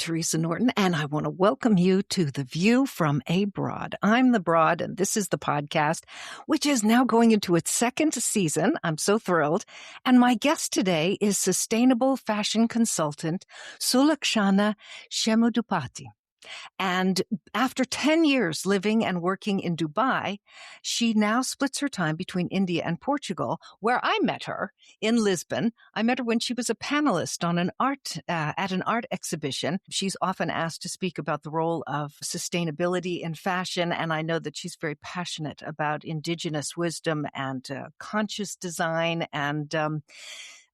Teresa Norton, and I want to welcome you to The View from a Broad. I'm the Broad, and this is the podcast, which is now going into its second season. I'm so thrilled. And my guest today is sustainable fashion consultant Sulakshana Chemudupati. And after 10 years living and working in Dubai, she now splits her time between India and Portugal, where I met her in Lisbon. I met her when she was a panelist on at an art exhibition. She's often asked to speak about the role of sustainability in fashion, and I know that she's very passionate about indigenous wisdom and conscious design and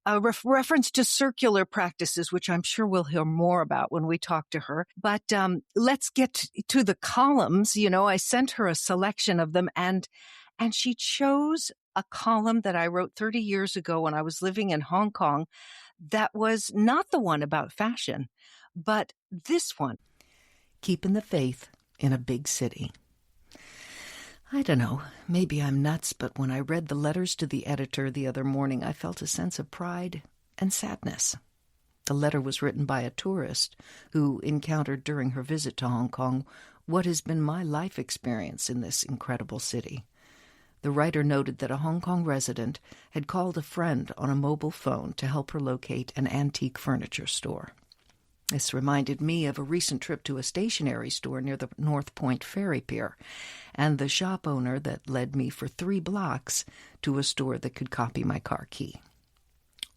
a reference to circular practices, which I'm sure we'll hear more about when we talk to her. But let's get to the columns. You know, I sent her a selection of them, and she chose a column that I wrote 30 years ago when I was living in Hong Kong that was not the one about fashion, but this one, Keepin' the Faith in a Big City. I don't know, maybe I'm nuts, but when I read the letters to the editor the other morning, I felt a sense of pride and sadness. The letter was written by a tourist who encountered during her visit to Hong Kong what has been my life experience in this incredible city. The writer noted that a Hong Kong resident had called a friend on a mobile phone to help her locate an antique furniture store. This reminded me of a recent trip to a stationery store near the North Point ferry pier, and the shop owner that led me for 3 blocks to a store that could copy my car key.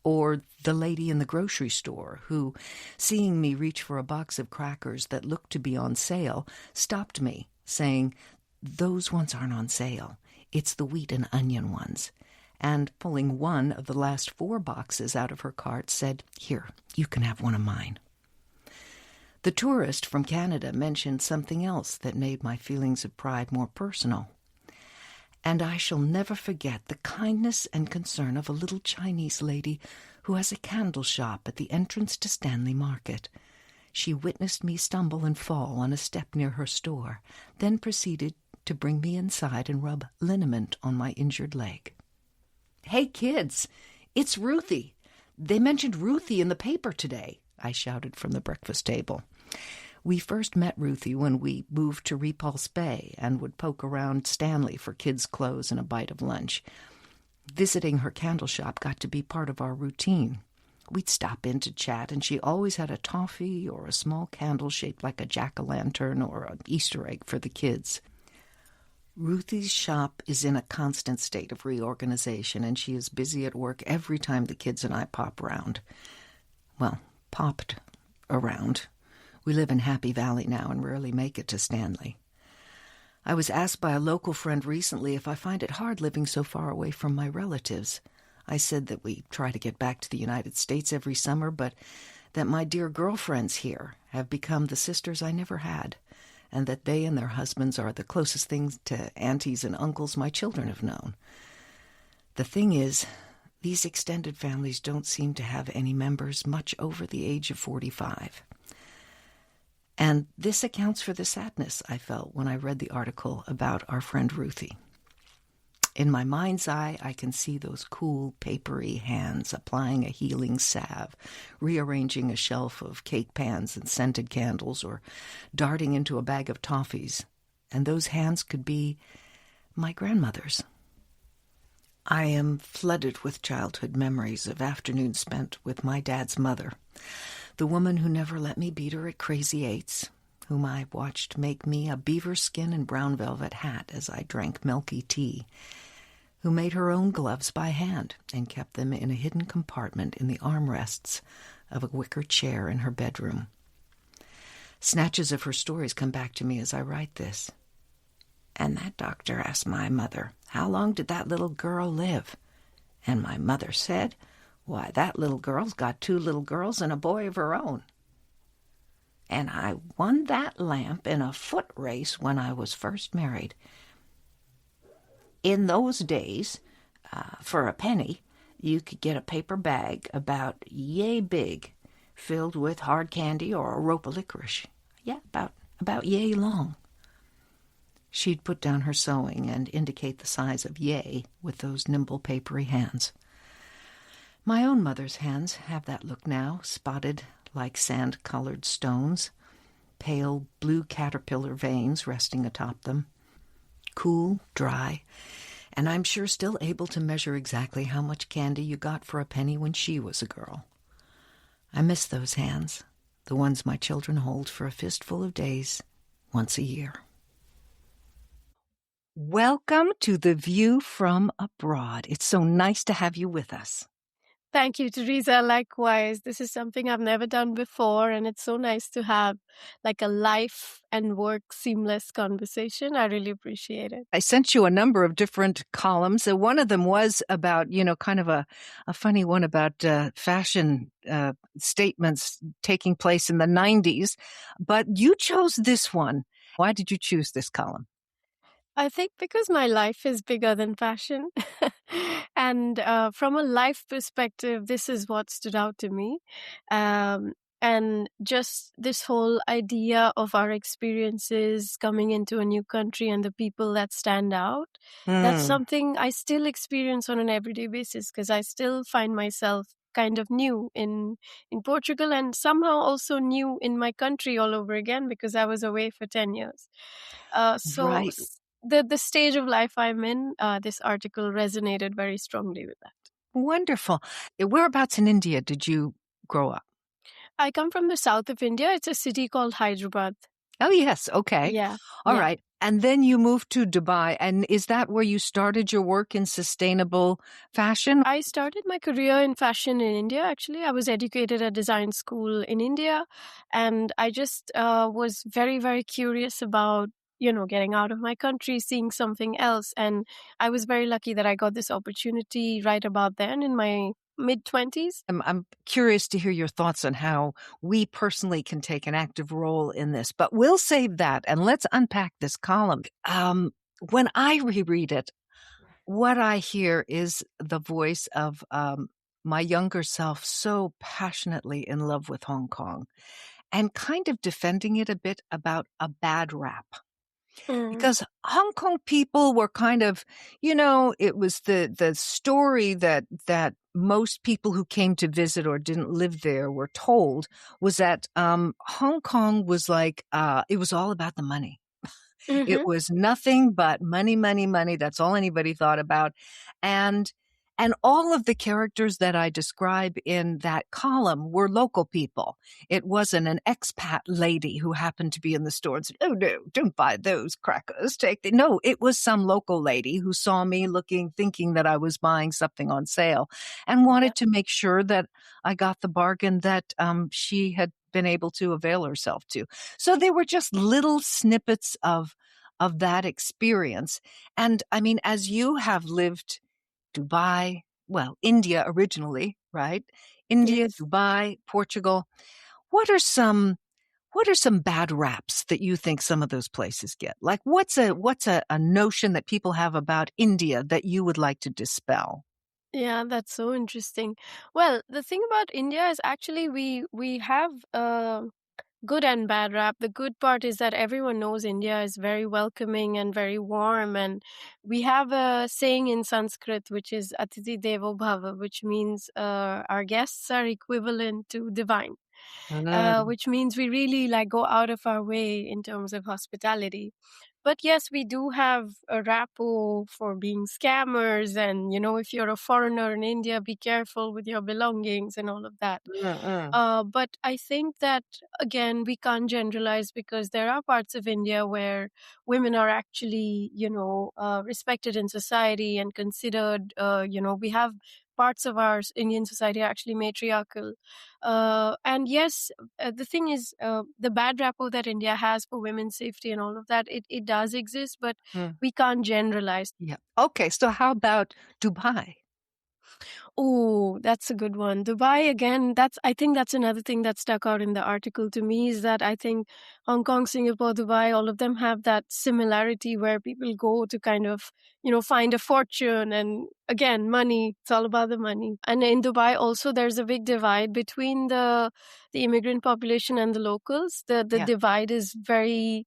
Or the lady in the grocery store who, seeing me reach for a box of crackers that looked to be on sale, stopped me, saying, "Those ones aren't on sale. It's the wheat and onion ones." And pulling one of the last 4 boxes out of her cart, said, "Here, you can have one of mine." The tourist from Canada mentioned something else that made my feelings of pride more personal. And I shall never forget the kindness and concern of a little Chinese lady who has a candle shop at the entrance to Stanley Market. She witnessed me stumble and fall on a step near her store, then proceeded to bring me inside and rub liniment on my injured leg. "Hey, kids, it's Ruthie. They mentioned Ruthie in the paper today," I shouted from the breakfast table. We first met Ruthie when we moved to Repulse Bay and would poke around Stanley for kids' clothes and a bite of lunch. Visiting her candle shop got to be part of our routine. We'd stop in to chat, and she always had a toffee or a small candle shaped like a jack-o'-lantern or an Easter egg for the kids. Ruthie's shop is in a constant state of reorganization, and she is busy at work every time the kids and I pop around. Well, popped around. We live in Happy Valley now and rarely make it to Stanley. I was asked by a local friend recently if I find it hard living so far away from my relatives. I said that we try to get back to the United States every summer, but that my dear girlfriends here have become the sisters I never had, and that they and their husbands are the closest things to aunties and uncles my children have known. The thing is, these extended families don't seem to have any members much over the age of 45. And this accounts for the sadness I felt when I read the article about our friend Ruthie. In my mind's eye, I can see those cool, papery hands applying a healing salve, rearranging a shelf of cake pans and scented candles, or darting into a bag of toffees. And those hands could be my grandmother's. I am flooded with childhood memories of afternoons spent with my dad's mother, the woman who never let me beat her at Crazy Eights, whom I watched make me a beaver skin and brown velvet hat as I drank milky tea, who made her own gloves by hand and kept them in a hidden compartment in the armrests of a wicker chair in her bedroom. Snatches of her stories come back to me as I write this. "And that doctor asked my mother, 'How long did that little girl live?' And my mother said, 'Why, that little girl's got 2 little girls and a boy of her own. And I won that lamp in a foot race when I was first married. In those days, for a penny, you could get a paper bag about yay big, filled with hard candy or a rope of licorice. Yeah, about yay long.'" She'd put down her sewing and indicate the size of yay with those nimble, papery hands. My own mother's hands have that look now, spotted like sand-colored stones, pale blue caterpillar veins resting atop them. Cool, dry, and I'm sure still able to measure exactly how much candy you got for a penny when she was a girl. I miss those hands, the ones my children hold for a fistful of days once a year. Welcome to The View from Abroad. It's so nice to have you with us. Thank you, Teresa. Likewise, this is something I've never done before, and it's so nice to have like a life and work seamless conversation. I really appreciate it. I sent you a number of different columns. One of them was about, kind of a funny one about fashion statements taking place in the 90s. But you chose this one. Why did you choose this column? I think because my life is bigger than fashion. And from a life perspective, this is what stood out to me. And just this whole idea of our experiences coming into a new country and the people that stand out, that's something I still experience on an everyday basis because I still find myself kind of new in Portugal and somehow also new in my country all over again because I was away for 10 years. Right. The stage of life I'm in, this article resonated very strongly with that. Wonderful. Whereabouts in India did you grow up? I come from the south of India. It's a city called Hyderabad. Oh, yes. Okay. Yeah. All right. And then you moved to Dubai. And is that where you started your work in sustainable fashion? I started my career in fashion in India, actually. I was educated at design school in India. And I just was very, very curious about getting out of my country, seeing something else. And I was very lucky that I got this opportunity right about then in my mid-20s. I'm curious to hear your thoughts on how we personally can take an active role in this, but we'll save that and let's unpack this column. When I reread it, what I hear is the voice of my younger self so passionately in love with Hong Kong and kind of defending it a bit about a bad rap. Because Hong Kong people were kind of, it was the story that most people who came to visit or didn't live there were told was that Hong Kong was like, it was all about the money. It was nothing but money, money, money. That's all anybody thought about. And all of the characters that I describe in that column were local people. It wasn't an expat lady who happened to be in the store and said, "Oh no, don't buy those crackers. No, it was some local lady who saw me thinking that I was buying something on sale and wanted to make sure that I got the bargain that she had been able to avail herself to. So they were just little snippets of that experience. And I mean, as you have lived Dubai, India originally, right? India, Yes. Dubai, Portugal. What are some bad raps that you think some of those places get? Like what's a notion that people have about India that you would like to dispel? Yeah, that's so interesting. Well, the thing about India is actually we have good and bad rap. The good part is that everyone knows India is very welcoming and very warm. And we have a saying in Sanskrit, which is Atiti Devo Bhava, which means our guests are equivalent to divine, which means we really go out of our way in terms of hospitality. But yes, we do have a rapport for being scammers. And, if you're a foreigner in India, be careful with your belongings and all of that. But I think that, again, we can't generalize because there are parts of India where women are actually, respected in society and considered, we have parts of our Indian society are actually matriarchal. And yes, the thing is, the bad rapport that India has for women's safety and all of that, it does exist, but we can't generalize. Yeah. Okay. So how about Dubai? Oh, that's a good one. Dubai, again, I think that's another thing that stuck out in the article to me is that I think Hong Kong, Singapore, Dubai, all of them have that similarity where people go to kind of, find a fortune. And again, money, it's all about the money. And in Dubai also, there's a big divide between the immigrant population and the locals. The divide is very,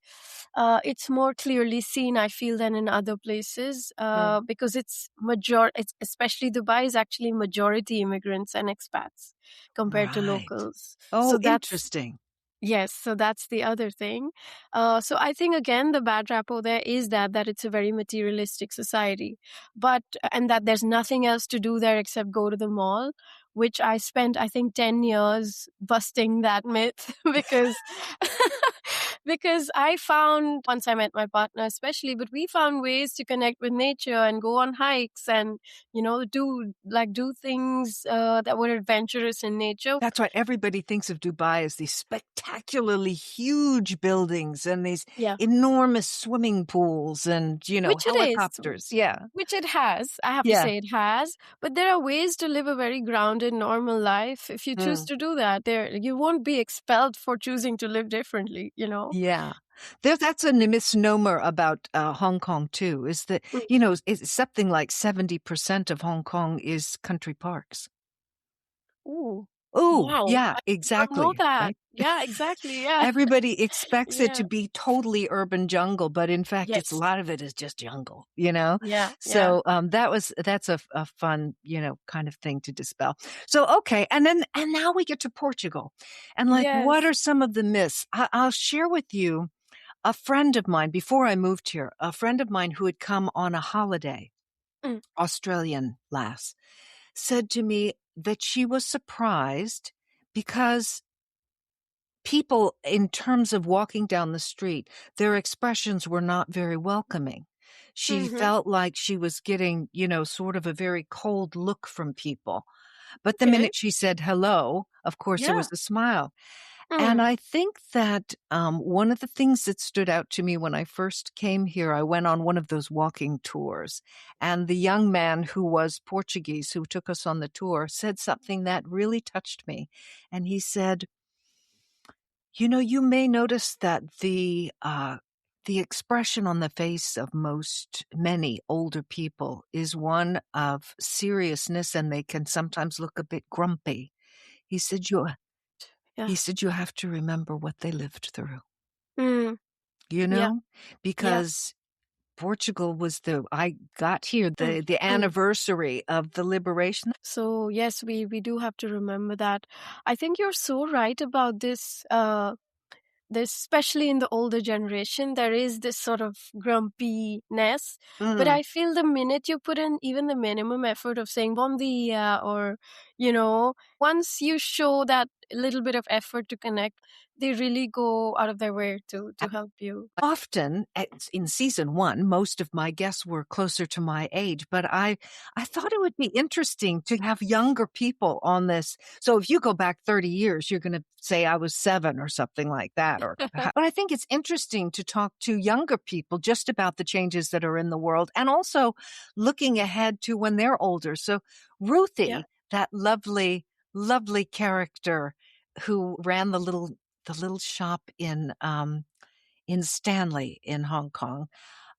it's more clearly seen, I feel, than in other places because especially Dubai is actually majority immigrants and expats compared to Right. locals. Oh, So that's interesting. Yes, so that's the other thing. So I think again the bad rap there is that it's a very materialistic society, but and that there's nothing else to do there except go to the mall, which I spent I think 10 years busting that myth because because I found once I met my partner especially, but we found ways to connect with nature and go on hikes and do things that were adventurous in nature. That's what everybody thinks of Dubai as these spectacularly huge buildings and these Yeah, enormous swimming pools and, which it is. helicopters. Yeah. Which it has. I have to Yeah. say it has. But there are ways to live a very grounded, normal life if you choose Mm. to do that. You won't be expelled for choosing to live differently, you know? Yeah. That's a misnomer about Hong Kong, too, is that, Mm. it's something like 70% of Hong Kong is country parks. Ooh. Oh, Wow. yeah, I did not know exactly, that. right? Yeah, exactly. Yeah. Everybody expects it to Yeah. be totally urban jungle, but in fact, a Yes. lot of it is just jungle, you know? Yeah. Yeah. So, that's a fun, kind of thing to dispel. So, okay. And now we get to Portugal. And like, what Yes. are some of the myths? I'll share with you a friend of mine before I moved here, a friend of mine who had come on a holiday, Mm. Australian lass, said to me that she was surprised because people, in terms of walking down the street, their expressions were not very welcoming. She Mhm. felt like she was getting, sort of a very cold look from people. But the Okay. minute she said hello, of course, there Yeah. was a smile. And Mm. I think that one of the things that stood out to me when I first came here, I went on one of those walking tours. And the young man who was Portuguese, who took us on the tour, said something that really touched me. And he said, you may notice that the expression on the face of many older people is one of seriousness, and they can sometimes look a bit grumpy. He said, "You." He Yeah. said, "You have to remember what they lived through." Mm. You Yeah. know, Yeah. because Portugal was I got here Mm. the Mm. anniversary of the liberation. So yes, we do have to remember that. I think you're so right about this. This, especially in the older generation, there is this sort of grumpiness. But Mm. I feel the minute you put in even the minimum effort of saying bon dia, or once you show that little bit of effort to connect, they really go out of their way to help you. Often in season one, most of my guests were closer to my age, but I thought it would be interesting to have younger people on this. So if you go back 30 years, you're going to say I was 7 or something like that. But I think it's interesting to talk to younger people just about the changes that are in the world and also looking ahead to when they're older. So Yeah. Ruthie, that lovely, lovely character who ran the little shop in Stanley in Hong Kong.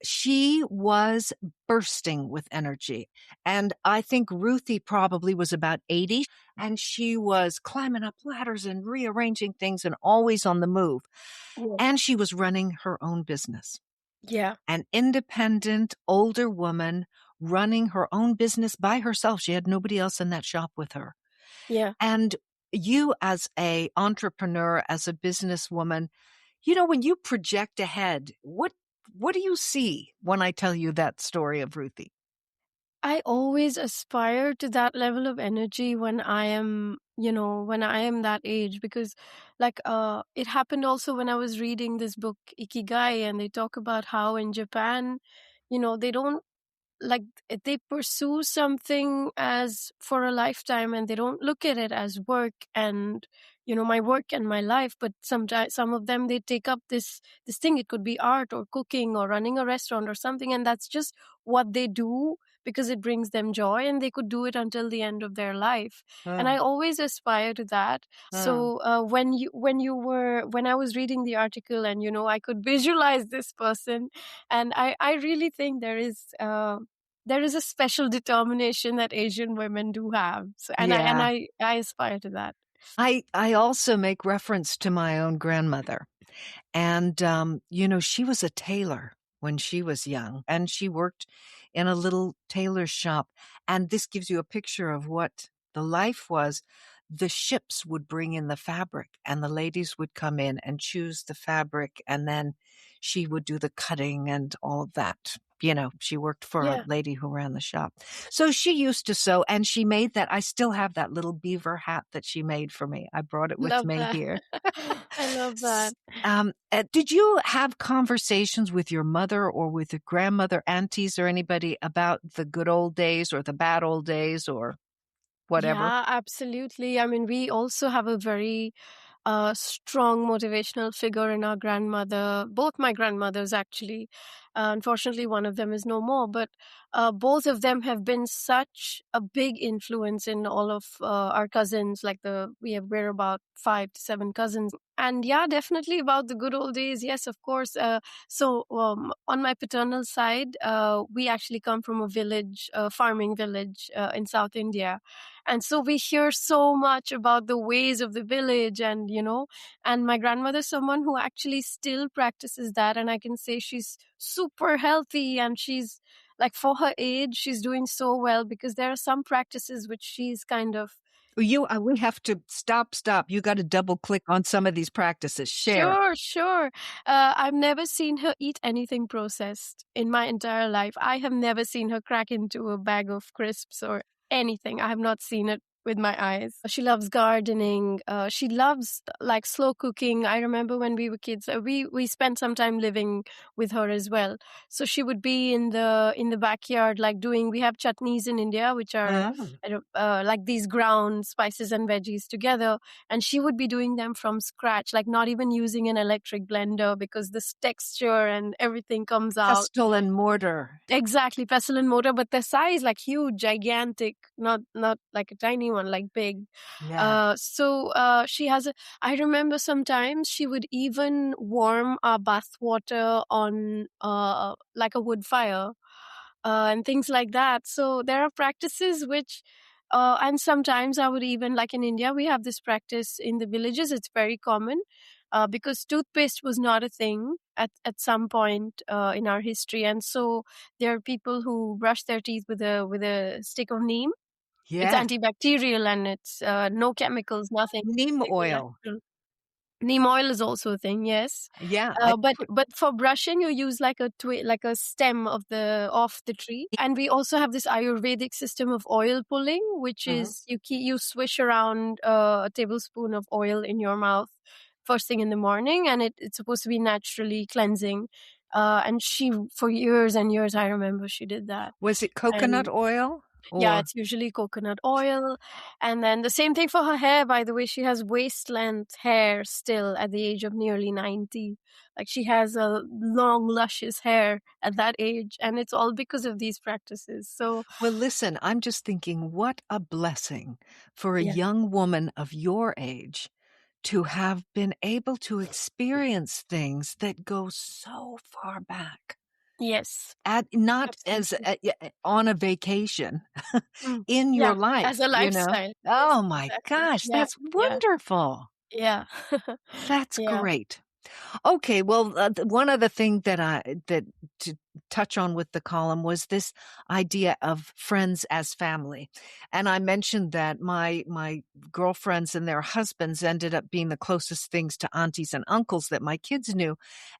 She was bursting with energy. And I think Ruthie probably was about 80, and she was climbing up ladders and rearranging things and always on the move. Yeah. And she was running her own business. Yeah. An independent older woman running her own business by herself. She had nobody else in that shop with her. Yeah. And you as a entrepreneur, as a businesswoman, when you project ahead, what do you see when I tell you that story of Ruthie? I always aspire to that level of energy when when I am that age, because it happened also when I was reading this book Ikigai, and they talk about how in Japan, they don't like they pursue something as for a lifetime, and they don't look at it as work and my work and my life. But sometimes some of them, they take up this thing. It could be art or cooking or running a restaurant or something, and that's just what they do because it brings them joy, and they could do it until the end of their life. And I Mm, always aspire to that. mm. So when I was reading the article, and I could visualize this person, and I really think there is a special determination that Asian women do have. So, Yeah. I aspire to that. I also make reference to my own grandmother. And, she was a tailor when she was young, and she worked in a little tailor shop. And this gives you a picture of what the life was. The ships would bring in the fabric, and the ladies would come in and choose the fabric, and then she would do the cutting and all of that. She worked for a Yeah, lady who ran the shop. So she used to sew, and she made that. I still have that little beaver hat that she made for me. I brought it with love me that. here. I love that. Did you have conversations with your mother or with your grandmother, aunties, or anybody about the good old days or the bad old days or whatever? Yeah, absolutely. I mean, we also have a very strong motivational figure in our grandmother. Both my grandmothers, actually. Unfortunately, one of them is no more, but both of them have been such a big influence in all of our cousins. Like we're about 5 to 7 cousins, and yeah, definitely about the good old days. Yes, of course. So on my paternal side, we actually come from a village, a farming village in South India, and so we hear so much about the ways of the village, and my grandmother's someone who actually still practices that, and I can say she's super healthy, and she's like, for her age, she's doing so well, because there are some practices which she's kind of. We have to stop. You got to double click on some of these practices. Share. Sure, sure. I've never seen her eat anything processed in my entire life. I have never seen her crack into a bag of crisps or anything. I have not seen it with my eyes. She loves gardening. She loves like slow cooking. I remember when we were kids, we spent some time living with her as well. So she would be in the backyard, like doing. We have chutneys in India, which are Oh. like these ground spices and veggies together, and she would be doing them from scratch, like not even using an electric blender, because this texture and everything comes out. Pestle and mortar. Exactly, pestle and mortar, but the size like huge, gigantic, not like a tiny one, like big. Yeah. So she has a. I remember sometimes she would even warm our bath water on like a wood fire, and things like that. So there are practices which, and sometimes I would even, like in India, we have this practice in the villages. It's very common, because toothpaste was not a thing at some point in our history, and so there are people who brush their teeth with a stick of neem. It's Yes. antibacterial, and it's no chemicals, nothing. Neem Very oil. natural. Neem oil is also a thing, yes. Yeah. But for brushing, you use like like a stem of the tree. And we also have this Ayurvedic system of oil pulling, which Mhm. is you swish around a tablespoon of oil in your mouth first thing in the morning, and it's supposed to be naturally cleansing. And she, for years and years, I remember she did that. Was it coconut And oil yeah, or? it's usually coconut oil. And then the same thing for her hair, by the way. She has waist length hair still at the age of nearly 90. Like, she has a long, luscious hair at that age. And it's all because of these practices. So, Well, listen, I'm just thinking what a blessing for a yeah. young woman of your age to have been able to experience things that go so far back. Yes, Not as absolutely. on a vacation Mm. in Yeah, your as life, a you know? lifestyle. Yes, Oh my exactly. gosh, Yeah, that's yeah, wonderful. yeah. That's Yeah. great. Okay, well, one other thing that to touch on with the column was this idea of friends as family, and I mentioned that my girlfriends and their husbands ended up being the closest things to aunties and uncles that my kids knew,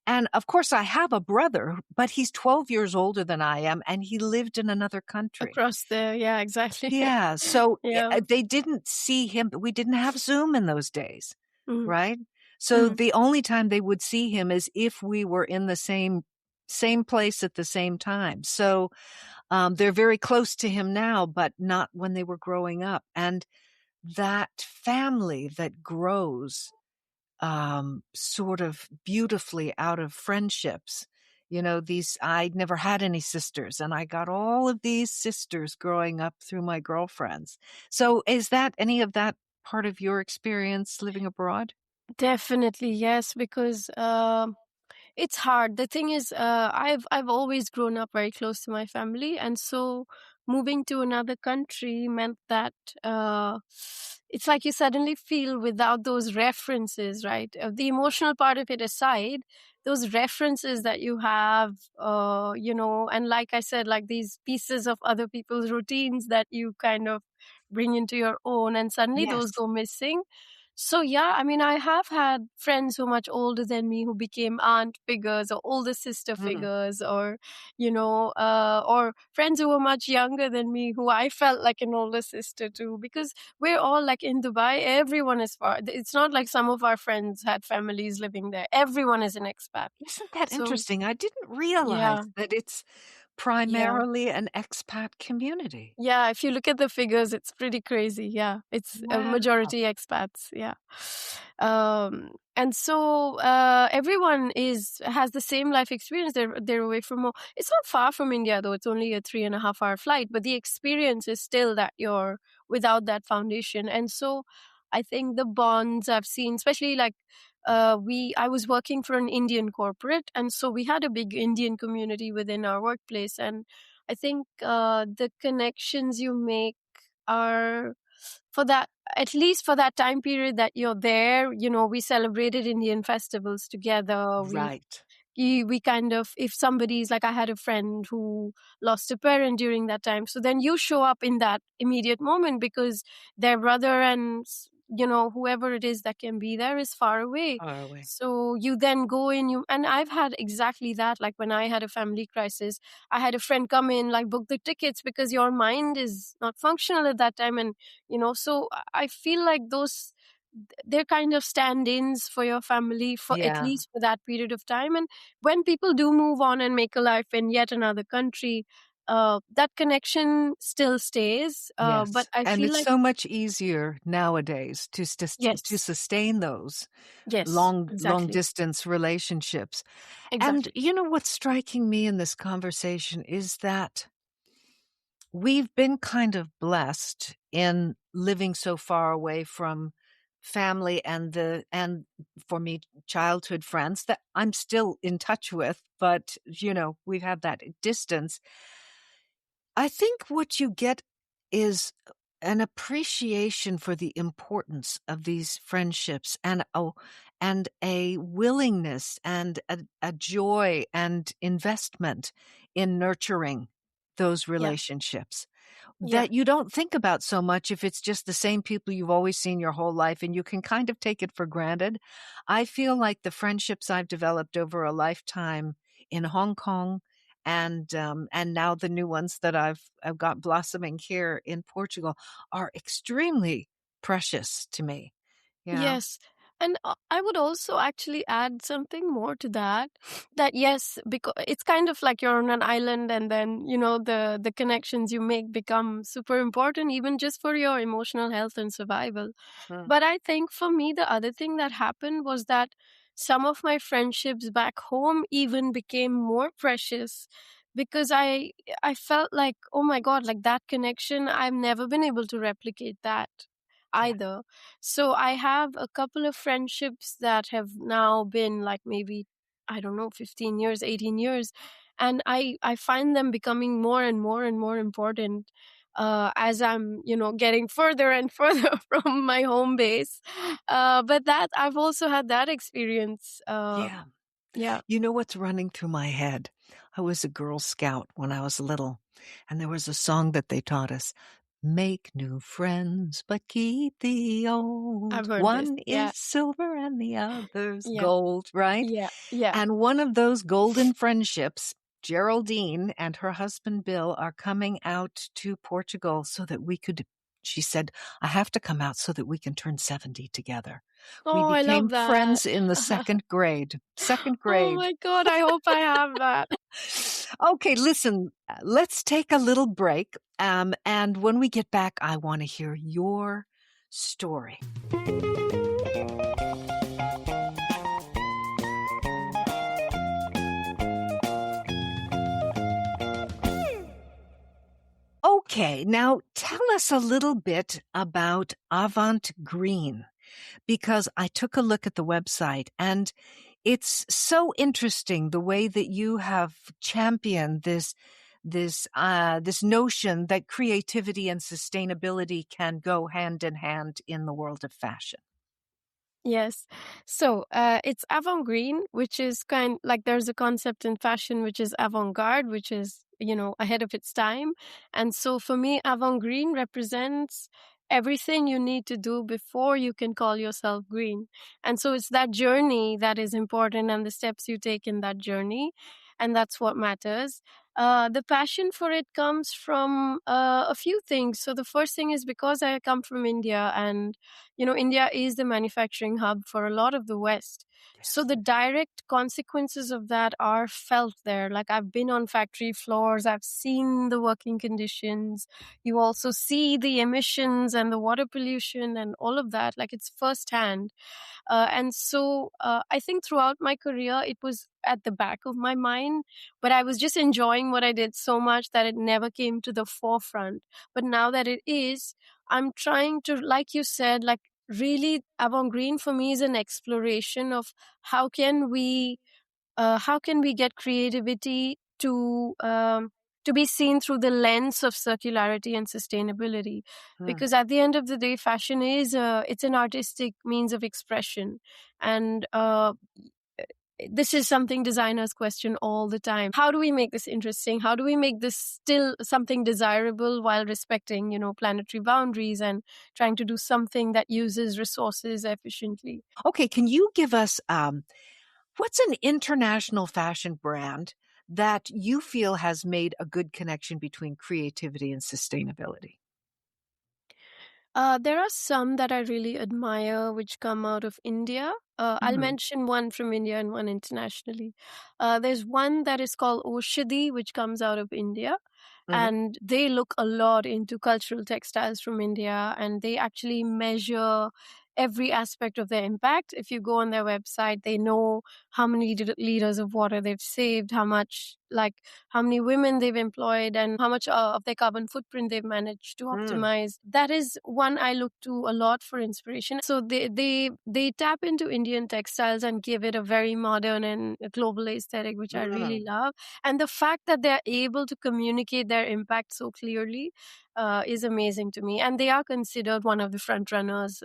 and of course I have a brother, but he's 12 years older than I am, and he lived in another country. Across there. Yeah, exactly. Yeah, so Yeah. they didn't see him. We didn't have Zoom in those days, Mm, right? So mm. the only time they would see him is if we were in the same place at the same time. So they're very close to him now, but not when they were growing up. And that family that grows sort of beautifully out of friendships. I'd never had any sisters, and I got all of these sisters growing up through my girlfriends. So is that any of that part of your experience living abroad? Definitely, yes, because It's hard. The thing is, I've always grown up very close to my family, and so moving to another country meant that it's like you suddenly feel without those references, right? The emotional part of it aside, those references that you have, and like I said, like these pieces of other people's routines that you kind of bring into your own, and suddenly those Yes. go missing. So yeah, I mean, I have had friends who are much older than me who became aunt figures or older sister Mm. figures, or or friends who were much younger than me who I felt like an older sister to, because we're all like in Dubai. Everyone is far. It's not like some of our friends had families living there. Everyone is an expat. Isn't that So interesting? I didn't realize yeah, that it's yeah. primarily an expat community. Yeah, if you look at the figures, it's pretty crazy. Yeah, it's a Wow. majority expats. Yeah, and so everyone has the same life experience. They're away from home. It's not far from India though. It's only a 3.5 hour flight, but the experience is still that you're without that foundation. And so I think the bonds I've seen, especially like I was working for an Indian corporate, and so we had a big Indian community within our workplace, and I think the connections you make are for that, at least for that time period that you're there. We celebrated Indian festivals together. Right. We kind of, if somebody's like, I had a friend who lost a parent during that time, so then you show up in that immediate moment because their brother and whoever it is that can be there is far away. Far away. So you then go in, and I've had exactly that. Like when I had a family crisis, I had a friend come in, like book the tickets, because your mind is not functional at that time. And so I feel like they're kind of stand-ins for your family for at Yeah. least for that period of time. And when people do move on and make a life in yet another country, that connection still stays. But Yes. I And feel it's like so much easier nowadays to yes, sustain those yes, long exactly, distance relationships. And exactly. you know what's striking me in this conversation is that we've been kind of blessed in living so far away from family and for me childhood friends that I'm still in touch with, but we've had that distance. I think what you get is an appreciation for the importance of these friendships and a willingness and a joy and investment in nurturing those Yeah, relationships yeah, that you don't think about so much if it's just the same people you've always seen your whole life and you can kind of take it for granted. I feel like the friendships I've developed over a lifetime in Hong Kong and now the new ones that I've got blossoming here in Portugal are extremely precious to me. Yeah. yes. And I would also actually add something more to that. That yes, because it's kind of like you're on an island, and then the connections you make become super important, even just for your emotional health and survival. Mm. But I think for me, the other thing that happened was that some of my friendships back home even became more precious, because I felt like, oh my God, like that connection, I've never been able to replicate that Yeah. either. So I have a couple of friendships that have now been like maybe, I don't know, 15 years, 18 years. And I find them becoming more and more and more important as I'm, getting further and further from my home base. But that I've also had that experience. Yeah. Yeah, You know what's running through my head? I was a Girl Scout when I was little, and there was a song that they taught us. Make new friends, but keep the I've old. heard this. One Yeah, is silver and the other's yeah, gold, right? yeah, yeah. And one of those golden friendships, Geraldine and her husband Bill are coming out to Portugal so that she said, I have to come out so that we can turn 70 together. We Oh, I became love that. friends in the second grade. Second Oh grade. my God, I hope I have that. Okay, listen, let's take a little break. And when we get back, I want to hear your story. Okay, now tell us a little bit about Avant-Green, because I took a look at the website and It's so interesting the way that you have championed this notion that creativity and sustainability can go hand in hand in the world of fashion. Yes. So it's avant-green, which is kind like there's a concept in fashion which is avant-garde, which is, ahead of its time. And so for me, avant-green represents everything you need to do before you can call yourself green. And so it's that journey that is important and the steps you take in that journey. And that's what matters. The passion for it comes from a few things. So the first thing is because I come from India, and India is the manufacturing hub for a lot of the West. So Yes. the direct consequences of that are felt there. Like I've been on factory floors, I've seen the working conditions. You also see the emissions and the water pollution and all of that. Like it's firsthand. And so I think throughout my career, it was at the back of my mind, but I was just enjoying what I did so much that it never came to the forefront. But now that it is, I'm trying to, like you said, like really avant-green for me is an exploration of how can we get creativity to be seen through the lens of circularity and sustainability. Hmm. Because at the end of the day, fashion is it's an artistic means of expression, and this is something designers question all the time. How do we make this interesting? How do we make this still something desirable while respecting, planetary boundaries and trying to do something that uses resources efficiently? Okay, can you give us what's an international fashion brand that you feel has made a good connection between creativity and sustainability? There are some that I really admire which come out of India. I'll Hmm. mention one from India and one internationally. There's one that is called Oshadi, which comes out of India. Hmm. And they look a lot into cultural textiles from India, and they actually measure every aspect of their impact. If you go on their website, they know how many liters of water they've saved, how many women they've employed, and how much of their carbon footprint they've managed to Mm. optimize. That is one I look to a lot for inspiration. So they tap into Indian textiles and give it a very modern and a global aesthetic, which I really Mm. love. And the fact that they're able to communicate their impact so clearly is amazing to me. And they are considered one of the front runners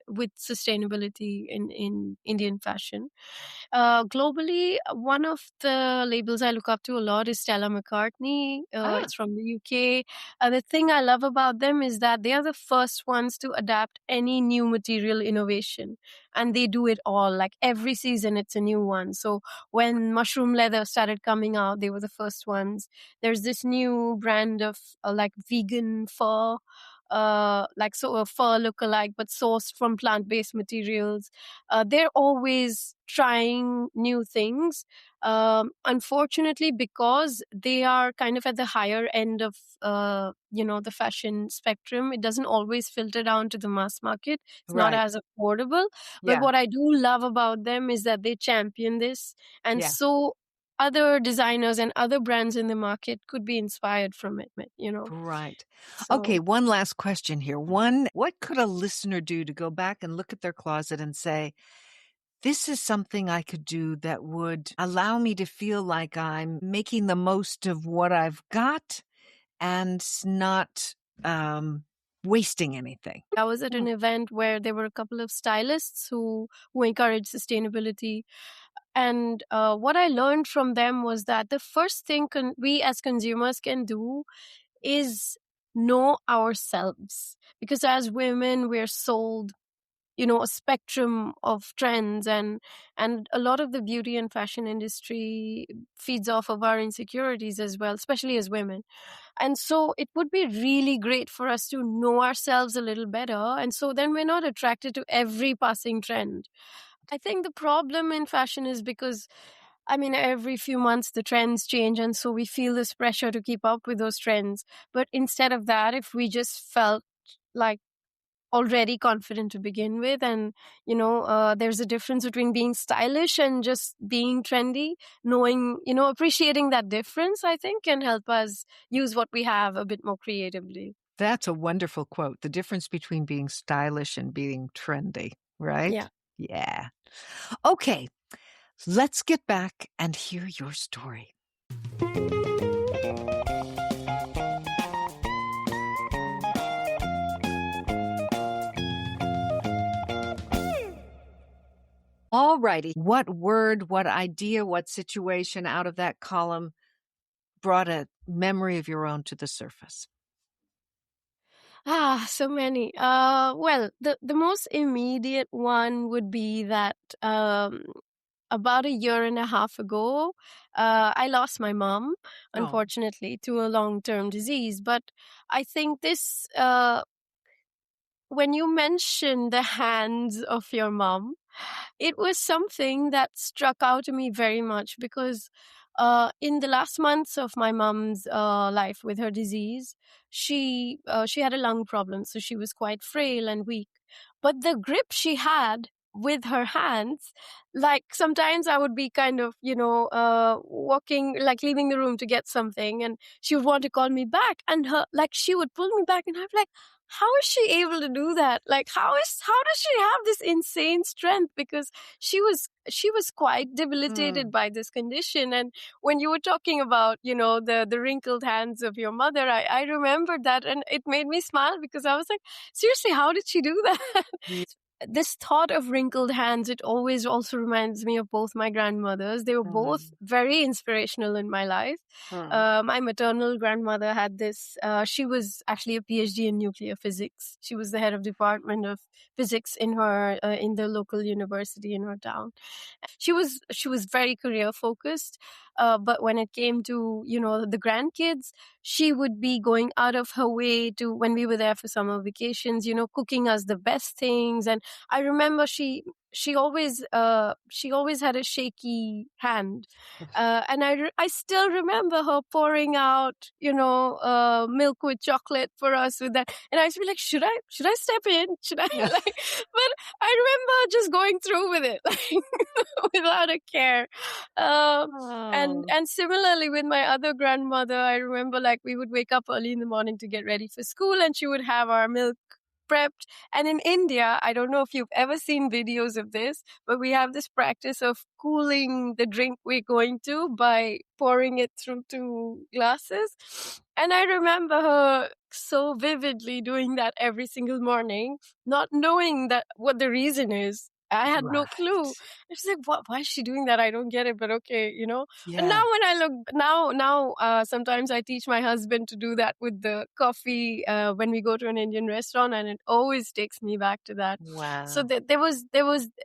with sustainability in Indian fashion. Globally, one of the labels I look up to a lot is Stella McCartney. Ah. It's from the UK. The thing I love about them is that they are the first ones to adapt any new material innovation, and they do it all. Like every season, it's a new one. So when mushroom leather started coming out, they were the first ones. There's this new brand of like vegan fur. A fur lookalike, but sourced from plant-based materials. They're always trying new things. Unfortunately, because they are kind of at the higher end of the fashion spectrum, it doesn't always filter down to the mass market. It's not Right. as affordable. But Yeah. what I do love about them is that they champion this, and Yeah. so other designers and other brands in the market could be inspired from it. Right. Okay, So one last question here. What could a listener do to go back and look at their closet and say, this is something I could do that would allow me to feel like I'm making the most of what I've got and not um, wasting anything? I was at Hmm. an event where there were a couple of stylists who encourage sustainability. And what I learned from them was that the first thing we as consumers can do is know ourselves. Because as women, we're sold, a spectrum of trends, and a lot of the beauty and fashion industry feeds off of our insecurities as well, especially as women. And so it would be really great for us to know ourselves a little better. And so then we're not attracted to every passing trend. I think the problem in fashion is because, I mean, every few months the trends change. And so we feel this pressure to keep up with those trends. But instead of that, if we just felt like already confident to begin with, and there's a difference between being stylish and just being trendy, knowing, appreciating that difference, I think can help us use what we have a bit more creatively. That's a wonderful quote. The difference between being stylish and being trendy, right? Yeah. Yeah. Okay. Let's get back and hear your story. All righty. What word, what idea, what situation out of that column brought a memory of your own to the surface? So many. Well, the most immediate one would be that about a year and a half ago, I lost my mom, Oh, unfortunately, to a long-term disease. But I think this, when you mention the hands of your mom, it was something that struck out to me very much because in the last months of my mom's life with her disease, she had a lung problem, so she was quite frail and weak. But the grip she had with her hands, like sometimes I would be kind of, walking, like leaving the room to get something, and she would want to call me back, and her like she would pull me back, and I'm like, how is she able to do that? Like, how does she have this insane strength? Because she was quite debilitated mm, by this condition. And when you were talking about, the wrinkled hands of your mother, I remembered that, and it made me smile because I was like, seriously, how did she do that? yeah. This thought of wrinkled hands, it always also reminds me of both my grandmothers. They were both Mm, very inspirational in my life. mm. My maternal grandmother had this, she was actually a PhD in nuclear physics. She was the head of department of physics in the local university in her town. She was very career focused, but when it came to the grandkids, she would be going out of her way to, when we were there for summer vacations, cooking us the best things. And I remember she always had a shaky hand, and I still remember her pouring out milk with chocolate for us with that, and I used to be like, should I step in, should I Yeah. like, but I remember just going through with it, like, without a care. um, and Oh, and similarly with my other grandmother, I remember, like, we would wake up early in the morning to get ready for school, and she would have our milk prepped. And in India, I don't know if you've ever seen videos of this, but we have this practice of cooling the drink we're going to by pouring it through two glasses. And I remember her so vividly doing that every single morning, not knowing that what the reason is. I had no clue. right. It's like, what? Why is she doing that? I don't get it, but okay. And Yeah. now when I look now, sometimes I teach my husband to do that with the coffee when we go to an Indian restaurant, and it always takes me back to that. So Wow. there was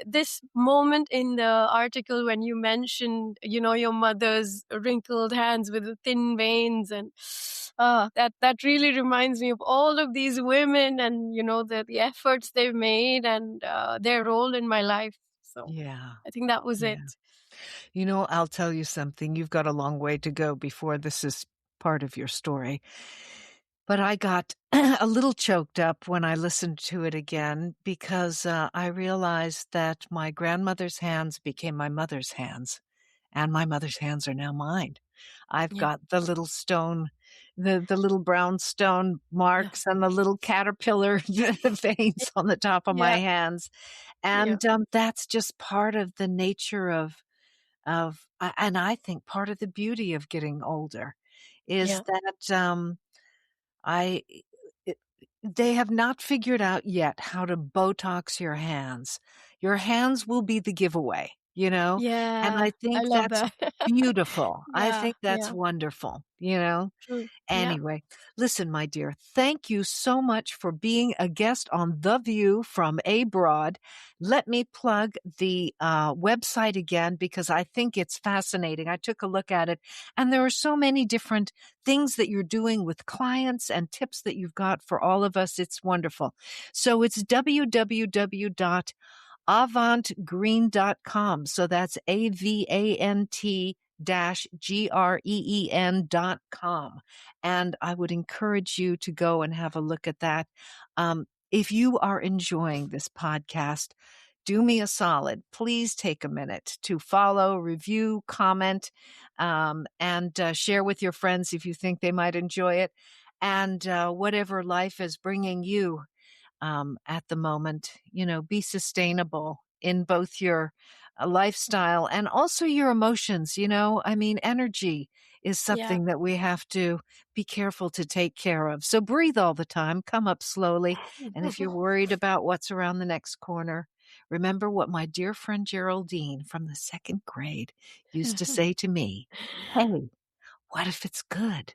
this moment in the article when you mentioned, your mother's wrinkled hands with the thin veins, and that really reminds me of all of these women, and the efforts they've made, and their role in my life. So Yeah. I think that was it. Yeah. I'll tell you something. You've got a long way to go before this is part of your story. But I got a little choked up when I listened to it again because I realized that my grandmother's hands became my mother's hands, and my mother's hands are now mine. I've Yeah, got the little stone, the little brown stone yeah, marks and the little caterpillar veins on the top of my yeah, hands. yeah, And that's just part of the nature and I think part of the beauty of getting older is yeah, that I it, they have not figured out yet how to Botox your hands. Your hands will be the giveaway. And yeah. I I think love that's that. beautiful. I Yeah, think that's yeah, wonderful. true. Yeah, Anyway, listen, my dear, thank you so much for being a guest on The View from Abroad. Let me plug the website again because I think it's fascinating. I took a look at it, and there are so many different things that you're doing with clients and tips that you've got for all of us. It's wonderful. So it's www.avantgreen.com. So that's AVANT green.com. And I would encourage you to go and have a look at that. If you are enjoying this podcast, do me a solid. Please take a minute to follow, review, comment, and share with your friends if you think they might enjoy it. And whatever life is bringing you at the moment, be sustainable. in both your lifestyle and also your emotions. I mean, energy is Yeah. something that we have to be careful to take care of. So breathe all the time, come up slowly. And if you're worried about what's around the next corner, remember what my dear friend Geraldine from the second grade used to say to me. Hey, what if it's good?